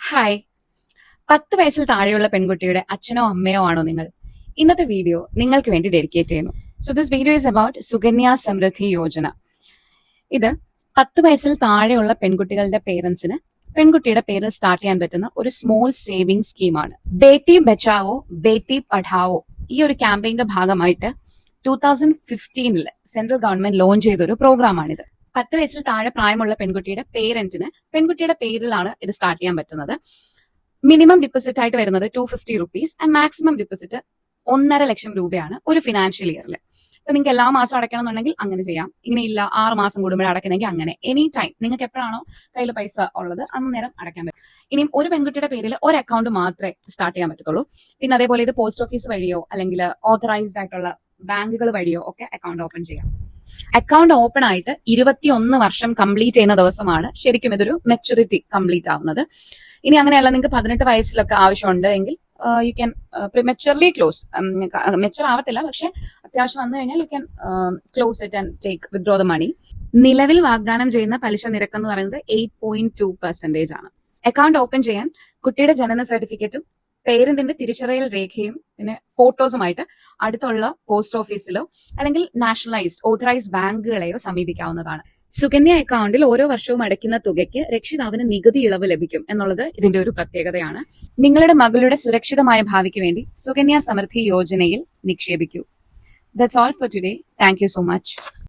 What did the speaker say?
Hi. 10 വയസ്സിൽ താഴെയുള്ള പെൺകുട്ടിയുടെ അച്ഛനോ അമ്മയോ ആണോ നിങ്ങൾ? ഇന്നത്തെ വീഡിയോ നിങ്ങൾക്ക് വേണ്ടി ഡെഡിക്കേറ്റ് ചെയ്യുന്നു. So this video is about Sukanya Samriddhi Yojana. ഇത് 10 വയസ്സിൽ താഴെയുള്ള പെൺകുട്ടികളുടെ പേരൻസിന് പെൺകുട്ടിയുടെ പേരിൽ സ്റ്റാർട്ട് ചെയ്യാൻ പറ്റുന്ന ഒരു സ്മോൾ സേവിംഗ് സ്കീമാണ്. ബേട്ടി ബച്ചാവോ ബേട്ടി പഠാവോ ഈ ഒരു ക്യാമ്പയിന്റെ ഭാഗമായിട്ട് 2015 സെൻട്രൽ ഗവൺമെന്റ് ലോഞ്ച് ചെയ്ത ഒരു പ്രോഗ്രാമാണിത്. 10 വയസ്സിൽ താഴെ പ്രായമുള്ള പെൺകുട്ടിയുടെ പേരന്റിന് പെൺകുട്ടിയുടെ പേരിലാണ് ഇത് സ്റ്റാർട്ട് ചെയ്യാൻ പറ്റുന്നത്. മിനിമം ഡിപ്പോസിറ്റ് ആയിട്ട് വരുന്നത് 250 റുപ്പീസ് ആൻഡ് മാക്സിമം ഡിപ്പോസിറ്റ് 1.5 ലക്ഷം രൂപയാണ് ഒരു ഫിനാൻഷ്യൽ ഇയറിൽ. ഇപ്പൊ നിങ്ങൾക്ക് എല്ലാ മാസവും അടയ്ക്കണം എന്നുണ്ടെങ്കിൽ അങ്ങനെ ചെയ്യാം. ഇങ്ങനെ ഇല്ല 6 മാസം കൂടുമ്പോൾ അടയ്ക്കുന്നെങ്കിൽ അങ്ങനെ എനി ടൈം നിങ്ങൾക്ക് എപ്പോഴാണോ കയ്യിൽ പൈസ ഉള്ളത് അന്നേരം അടയ്ക്കാൻ പറ്റും. ഇനിയും ഒരു പെൺകുട്ടിയുടെ പേരിൽ ഒരു അക്കൗണ്ട് മാത്രമേ സ്റ്റാർട്ട് ചെയ്യാൻ പറ്റത്തുള്ളൂ. പിന്നെ അതേപോലെ ഇത് പോസ്റ്റ് ഓഫീസ് വഴിയോ അല്ലെങ്കിൽ ഓതറൈസ്ഡ് ആയിട്ടുള്ള ബാങ്കുകൾ വഴിയോ ഒക്കെ അക്കൗണ്ട് ഓപ്പൺ ചെയ്യാം. അക്കൗണ്ട് ഓപ്പൺ ആയിട്ട് 21 വർഷം കംപ്ലീറ്റ് ചെയ്യുന്ന ദിവസമാണ് ശരിക്കും ഇതൊരു മെച്യൂരിറ്റി കംപ്ലീറ്റ് ആവുന്നത്. ഇനി അങ്ങനെയല്ല, നിങ്ങൾക്ക് 18 വയസ്സിലൊക്കെ ആവശ്യമുണ്ട് എങ്കിൽ you can prematurely close. Mature ആവത്തില്ല, പക്ഷെ അത്യാവശ്യം വന്നു കഴിഞ്ഞാൽ you can close it and take withdraw the money. നിലവിൽ വാഗ്ദാനം ചെയ്യുന്ന പലിശ നിരക്ക് എന്ന് പറയുന്നത് 8.2% ആണ്. അക്കൗണ്ട് ഓപ്പൺ ചെയ്യാൻ കുട്ടിയുടെ ജനന സർട്ടിഫിക്കറ്റും പേരന്റിന്റെ തിരിച്ചറിയൽ രേഖയും പിന്നെ ഫോട്ടോസുമായിട്ട് അടുത്തുള്ള പോസ്റ്റ് ഓഫീസിലോ അല്ലെങ്കിൽ നാഷണലൈസ്ഡ് ഓതറൈസ്ഡ് ബാങ്കുകളെയോ സമീപിക്കാവുന്നതാണ്. സുകന്യ അക്കൗണ്ടിൽ ഓരോ വർഷവും അടയ്ക്കുന്ന തുകയ്ക്ക് രക്ഷിതാവിന് നികുതി ഇളവ് ലഭിക്കും എന്നുള്ളത് ഇതിന്റെ ഒരു പ്രത്യേകതയാണ്. നിങ്ങളുടെ മകളുടെ സുരക്ഷിതമായ ഭാവിക്ക് വേണ്ടി സുകന്യ സമൃദ്ധി യോജനയിൽ നിക്ഷേപിക്കൂ. That's all for today. Thank you so much.